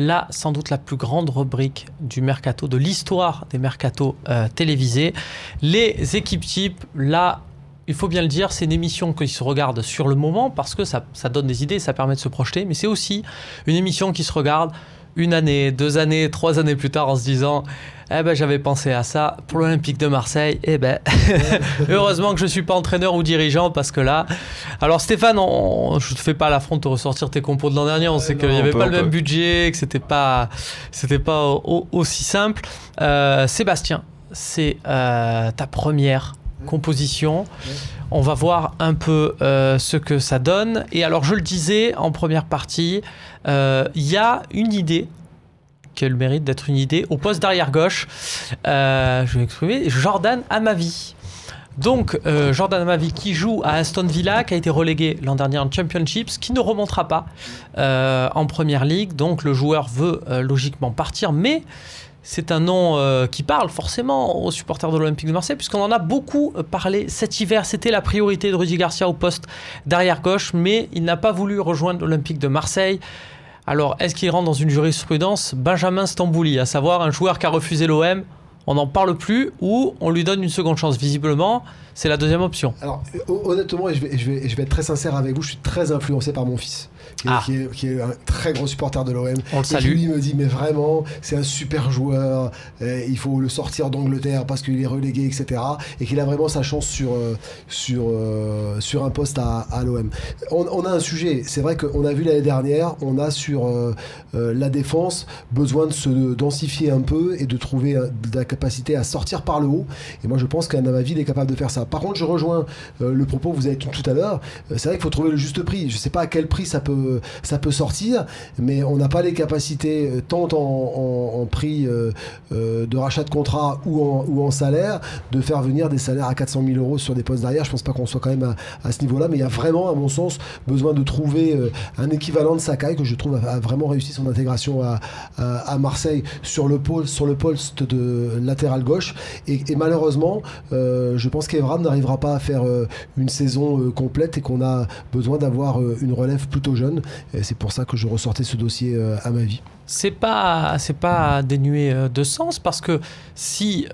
là, sans doute la plus grande rubrique du mercato, de l'histoire des mercatos télévisés. Les équipes types, là, il faut bien le dire, c'est une émission qui se regarde sur le moment parce que ça donne des idées, ça permet de se projeter, mais c'est aussi une émission qui se regarde 1 année, 2 années, 3 années plus tard en se disant eh ben j'avais pensé à ça pour l'Olympique de Marseille, eh ben heureusement que je ne suis pas entraîneur ou dirigeant parce que là... Alors Stéphane, je ne te fais pas l'affront de te ressortir tes compos de l'an dernier, on sait qu'il n'y avait pas le même budget, que c'était pas aussi simple. Sébastien, c'est ta première composition. On va voir un peu ce que ça donne. Et alors, je le disais en première partie, il y a une idée qui a le mérite d'être une idée au poste d'arrière gauche. Je vais m'exprimer. Jordan Amavi. Donc, Jordan Amavi qui joue à Aston Villa, qui a été relégué l'an dernier en Championship, qui ne remontera pas en Première Ligue. Donc, le joueur veut logiquement partir, mais c'est un nom qui parle forcément aux supporters de l'Olympique de Marseille, puisqu'on en a beaucoup parlé cet hiver. C'était la priorité de Rudy Garcia au poste d'arrière gauche, mais il n'a pas voulu rejoindre l'Olympique de Marseille. Alors, est-ce qu'il rentre dans une jurisprudence Benjamin Stambouli, à savoir un joueur qui a refusé l'OM, on n'en parle plus, ou on lui donne une seconde chance? Visiblement, c'est la deuxième option. Alors, honnêtement, et je vais être très sincère avec vous, je suis très influencé par mon fils, qui est un très gros supporter de l'OM. On le salue. Et qui lui me dit, mais vraiment, c'est un super joueur, il faut le sortir d'Angleterre parce qu'il est relégué, etc. Et qu'il a vraiment sa chance sur un poste à l'OM. On a un sujet, c'est vrai qu'on a vu l'année dernière, on a sur la défense besoin de se densifier un peu et de trouver de la capacité à sortir par le haut. Et moi, je pense qu'Amavi est capable de faire ça. Par contre, je rejoins le propos que vous avez tenu tout à l'heure. C'est vrai qu'il faut trouver le juste prix. Je ne sais pas à quel prix ça peut sortir, mais on n'a pas les capacités, tant en prix de rachat de contrat ou en salaire, de faire venir des salaires à 400 000 euros sur des postes d'arrière. Je ne pense pas qu'on soit quand même à ce niveau-là, mais il y a vraiment, à mon sens, besoin de trouver un équivalent de Sakai, que je trouve a vraiment réussi son intégration à Marseille sur le poste de latéral gauche. Et malheureusement, je pense qu'Evra n'arrivera pas à faire une saison complète et qu'on a besoin d'avoir une relève plutôt jeune. Et c'est pour ça que je ressortais ce dossier à ma vie. C'est pas dénué de sens, parce que si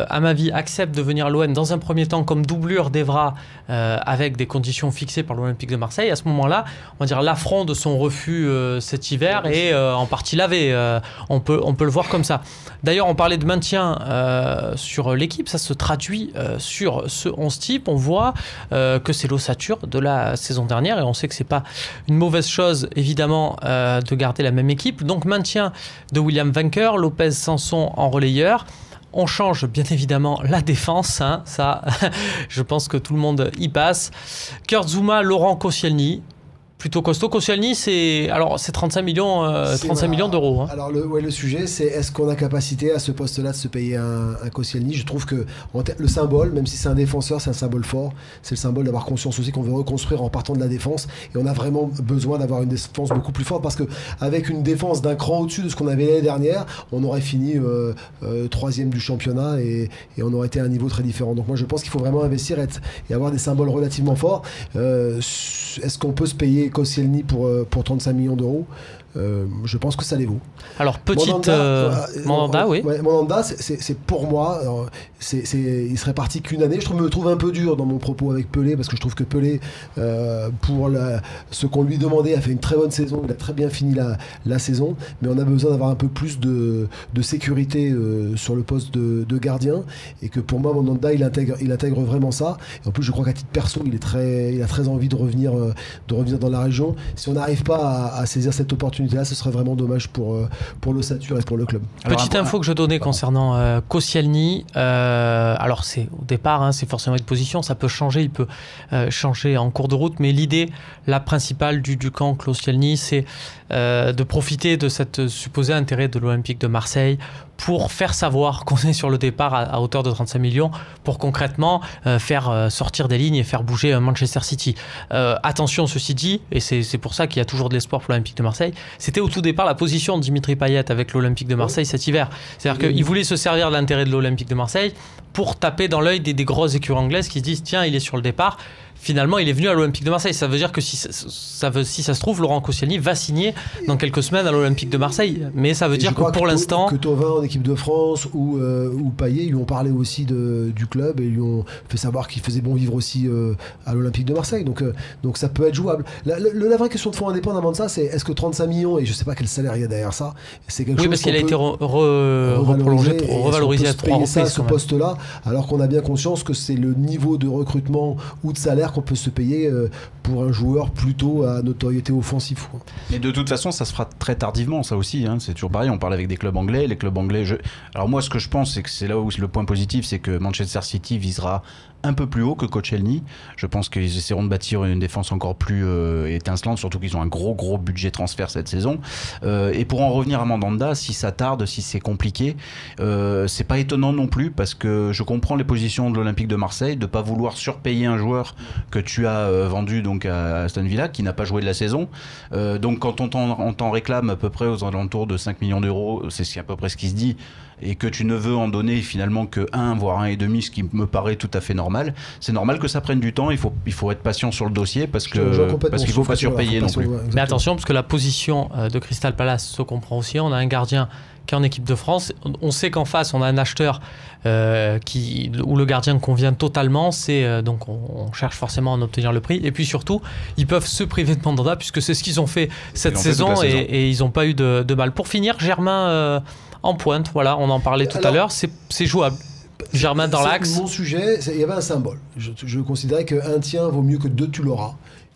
Amavi accepte de venir à l'OM dans un premier temps comme doublure d'Evra avec des conditions fixées par l'Olympique de Marseille, à ce moment-là, on va dire l'affront de son refus cet hiver est en partie lavé. On peut le voir comme ça. D'ailleurs, on parlait de maintien sur l'équipe, ça se traduit sur ce 11 type. On voit que c'est l'ossature de la saison dernière, et on sait que c'est pas une mauvaise chose évidemment de garder la même équipe. Donc maintien de William Vainqueur, Lopez Sanson en relayeur. On change bien évidemment la défense, hein, ça je pense que tout le monde y passe. Kurt Zouma, Laurent Koscielny, plutôt costaud. Koscielny, c'est 35 millions d'euros. Hein. Alors le sujet, c'est est-ce qu'on a capacité à ce poste-là de se payer un Koscielny? Je trouve que le symbole, même si c'est un défenseur, c'est un symbole fort. C'est le symbole d'avoir conscience aussi qu'on veut reconstruire en partant de la défense. Et on a vraiment besoin d'avoir une défense beaucoup plus forte, parce qu'avec une défense d'un cran au-dessus de ce qu'on avait l'année dernière, on aurait fini 3e du championnat et on aurait été à un niveau très différent. Donc moi, je pense qu'il faut vraiment investir et avoir des symboles relativement forts. Est-ce qu'on peut se payer Koscielny pour 35 millions d'euros? Je pense que ça les vaut. Alors, Mandanda, oui. Ouais, Mandanda, c'est pour moi, il serait parti qu'une année. Je me trouve un peu dur dans mon propos avec Pelé, parce que je trouve que Pelé, pour ce qu'on lui demandait, a fait une très bonne saison. Il a très bien fini la saison, mais on a besoin d'avoir un peu plus de sécurité sur le poste de gardien, et que pour moi, Mandanda, il intègre vraiment ça. Et en plus, je crois qu'à titre perso, il a très envie de revenir dans la région. Si on n'arrive pas à saisir cette opportunité là, ce serait vraiment dommage pour l'ossature et pour le club. Petite info que je donnais concernant Koscielny, alors c'est au départ, hein, c'est forcément une position, ça peut changer, il peut changer en cours de route, mais l'idée, la principale du camp Koscielny, c'est de profiter de cet supposé intérêt de l'Olympique de Marseille pour faire savoir qu'on est sur le départ à hauteur de 35 millions pour concrètement faire sortir des lignes et faire bouger Manchester City. Attention, ceci dit, et c'est pour ça qu'il y a toujours de l'espoir pour l'Olympique de Marseille, c'était au tout départ la position de Dimitri Payet avec l'Olympique de Marseille cet hiver. C'est-à-dire qu'il voulait se servir de l'intérêt de l'Olympique de Marseille pour taper dans l'œil des grosses écuries anglaises qui se disent tiens, il est sur le départ. Finalement, il est venu à l'Olympique de Marseille. Ça veut dire que si ça se trouve, Laurent Koscielny va signer dans quelques semaines à l'Olympique de Marseille. Mais ça veut dire que pour l'instant... Que Thauvin en équipe de France ou Payet, ils lui ont parlé aussi du club et ils lui ont fait savoir qu'il faisait bon vivre aussi à l'Olympique de Marseille. Donc ça peut être jouable. La vraie question de fond indépendamment de ça, c'est est-ce que 35 millions, et je ne sais pas quel salaire il y a derrière ça, c'est quelque chose parce qu'il a été revalorisé à 3 reprises. À ce poste-là, alors qu'on a bien conscience que c'est le niveau de recrutement ou de salaire qu'on peut se payer pour un joueur plutôt à notoriété offensive. Mais de toute façon, ça se fera très tardivement, ça aussi. Hein. C'est toujours pareil, on parle avec des clubs anglais. Les clubs anglais, alors moi, ce que je pense, c'est que c'est là où le point positif, c'est que Manchester City visera un peu plus haut que Koscielny. Je pense qu'ils essaieront de bâtir une défense encore plus étincelante, surtout qu'ils ont un gros budget transfert cette saison. Et pour en revenir à Mandanda, si ça tarde, si c'est compliqué, c'est pas étonnant non plus, parce que je comprends les positions de l'Olympique de Marseille de pas vouloir surpayer un joueur que tu as vendu donc à Aston Villa, qui n'a pas joué de la saison. Donc quand on t'en réclame à peu près aux alentours de 5 millions d'euros, c'est à peu près ce qui se dit, et que tu ne veux en donner finalement que 1 voire 1,5, ce qui me paraît tout à fait normal. C'est normal que ça prenne du temps, il faut être patient sur le dossier parce qu'il ne faut pas surpayer non plus. Mais attention, parce que la position de Crystal Palace se comprend aussi. On a un gardien qui est en équipe de France. On sait qu'en face, on a un acheteur où le gardien convient totalement. Donc on cherche forcément à en obtenir le prix. Et puis surtout, ils peuvent se priver de Mandanda puisque c'est ce qu'ils ont fait cette saison et ils n'ont pas eu de mal. Pour finir, Germain en pointe, voilà, on en parlait tout à l'heure, c'est jouable. Germain dans l'axe. Mon sujet, il y avait un symbole. Je considérais qu'un tien vaut mieux que 2 tu l'auras.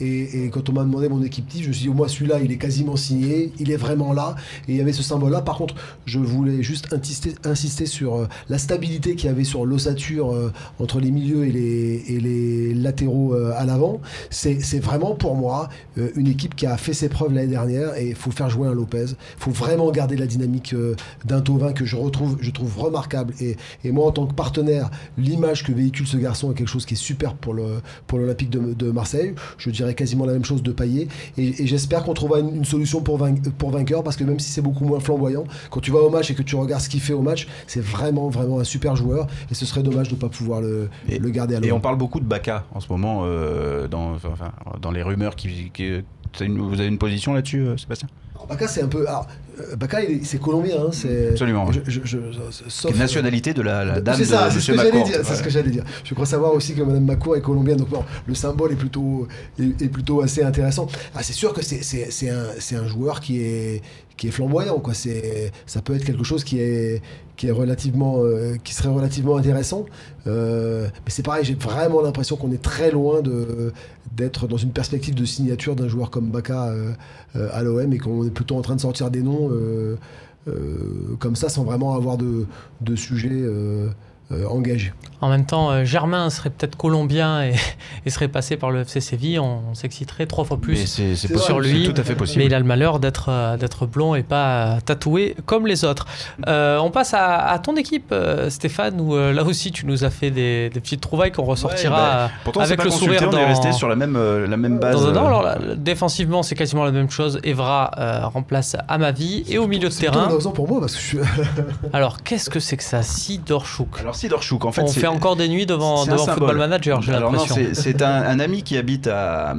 Et quand on m'a demandé mon équipe type, je me suis dit, moi celui-là, il est quasiment signé, il est vraiment là. Et il y avait ce symbole-là. Par contre, je voulais juste insister sur la stabilité qu'il y avait sur l'ossature entre les milieux et les latéraux à l'avant. C'est vraiment pour moi une équipe qui a fait ses preuves l'année dernière et il faut faire jouer un Lopez. Il faut vraiment garder la dynamique d'un Thauvin que je trouve remarquable. Et moi, en tant que partenaire, l'image que véhicule ce garçon est quelque chose qui est super pour l'Olympique de Marseille. Je dirais quasiment la même chose de Payet et j'espère qu'on trouvera une solution pour vainqueur, parce que même si c'est beaucoup moins flamboyant, quand tu vas au match et que tu regardes ce qu'il fait au match, c'est vraiment un super joueur et ce serait dommage de ne pas pouvoir le garder à l'eau. Et on parle beaucoup de Baka en ce moment dans les rumeurs vous avez une position là-dessus, Sébastien? Baka, c'est un peu. Baka, c'est colombien. Hein, absolument. Sauf nationalité de la dame c'est ça, de c'est ce que j'allais dire. C'est ce que j'allais dire. Je crois savoir aussi que Madame Macour est colombienne. Donc bon, le symbole est plutôt assez intéressant. C'est sûr que c'est un joueur qui est flamboyant, quoi. Ça peut être quelque chose qui serait relativement intéressant. Mais c'est pareil, j'ai vraiment l'impression qu'on est très loin d'être dans une perspective de signature d'un joueur comme Baka à l'OM, et qu'on est plutôt en train de sortir des noms comme ça sans vraiment avoir de sujet engagé. En même temps, Germain serait peut-être colombien et serait passé par le FC Séville, on s'exciterait 3 fois plus sur lui. C'est tout à fait possible. Mais il a le malheur d'être blond et pas tatoué comme les autres. On passe à ton équipe, Stéphane, où là aussi tu nous as fait des petites trouvailles qu'on ressortira avec le sourire. On est resté sur la même base. Alors, défensivement, c'est quasiment la même chose. Evra remplace Amavi, et au milieu de terrain. C'est pour moi parce que je suis. Alors, qu'est-ce que c'est que ça, Sidorchuk? Alors Sidorchuk, en fait, on fait encore des nuits devant Football Manager, j'ai l'impression. C'est un ami qui habite à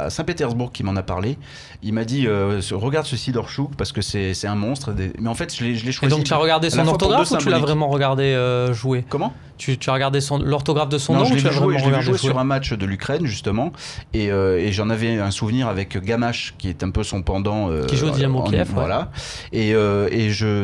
Saint-Pétersbourg qui m'en a parlé. Il m'a dit regarde ce Sidorchuk parce que c'est un monstre. Mais en fait, je l'ai choisi. Et donc tu as regardé son orthographe ou tu l'as vraiment regardé jouer? Comment? Tu as regardé l'orthographe de son nom? Je l'ai joué joué sur un match de l'Ukraine justement, et j'en avais un souvenir avec Gamache qui est un peu son pendant. Qui joue au Dynamo Kiev. Voilà.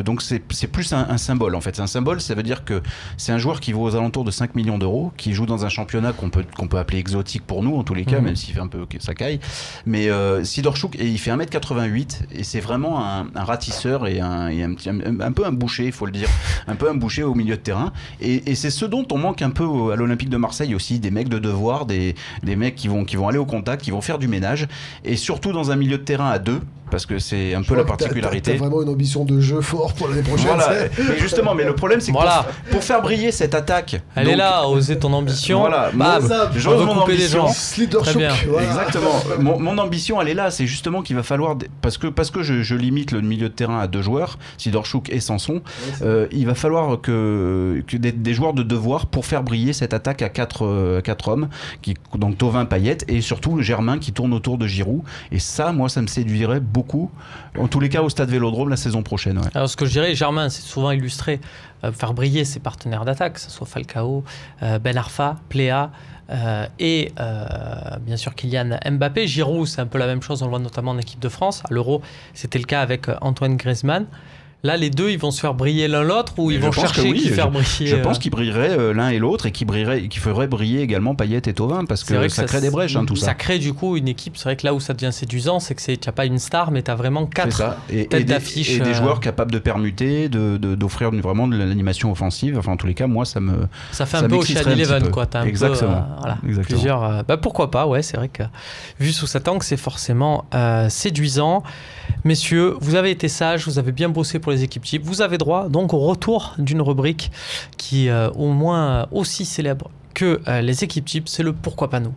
Donc c'est plus un symbole en fait. C'est un symbole, ça veut dire que c'est un joueur qui vaut aux alentours de 5 millions d'euros, qui joue dans un championnat qu'on peut appeler exotique pour nous en tous les cas, même s'il fait un peu sa caille. Mais Sidorchuk, et il fait 1m88 et c'est vraiment un ratisseur et un peu un boucher, il faut le dire, un peu un boucher au milieu de terrain. Et c'est ce ce dont on manque un peu à l'Olympique de Marseille aussi, des mecs de devoir, des mecs qui vont aller au contact, qui vont faire du ménage, et surtout dans un milieu de terrain à deux, parce que c'est un peu la particularité. T'as vraiment une ambition de jeu fort pour l'année prochaine. Voilà, mais justement, mais le problème c'est que pour faire briller cette attaque... Elle est là, oser ton ambition. Voilà, j'ose mon ambition. Très bien. Voilà. Exactement. Mon ambition, elle est là, c'est justement qu'il va falloir... Parce que je limite le milieu de terrain à 2 joueurs, Sidorchuk et Sanson, il va falloir que des joueurs de devoir pour faire briller cette attaque à 4 hommes, donc Thauvin, Payet, et surtout Germain qui tourne autour de Giroud. Et ça, moi, ça me séduirait beaucoup, en tous les cas au Stade Vélodrome la saison prochaine. Ouais. Alors ce que je dirais, Germain, c'est souvent illustré, faire briller ses partenaires d'attaque, que ce soit Falcao, Ben Arfa, Pléa, et bien sûr Kylian Mbappé. Giroud, c'est un peu la même chose, on le voit notamment en équipe de France. À l'Euro, c'était le cas avec Antoine Griezmann. Là, les deux, ils vont se faire briller l'un l'autre ou ils vont chercher qui faire briller. Je pense qu'ils brilleraient l'un et l'autre et qui feraient briller également Payet et Thauvin parce que ça crée des brèches, tout ça. Ça crée du coup une équipe. C'est vrai que là où ça devient séduisant, c'est que tu n'as pas une star, mais tu as vraiment 4 têtes d'affiche. Et des joueurs capables de permuter, d'offrir vraiment de l'animation offensive. Enfin, en tous les cas, moi, ça fait un peu au Shad Eleven, quoi. As Exactement. Plusieurs. Pourquoi pas, ouais, c'est vrai que vu sous cet angle, c'est forcément séduisant. Messieurs, vous avez été sages, vous avez bien bossé pour les équipes types. Vous avez droit donc au retour d'une rubrique qui est au moins aussi célèbre que les équipes types, c'est le Pourquoi pas nous.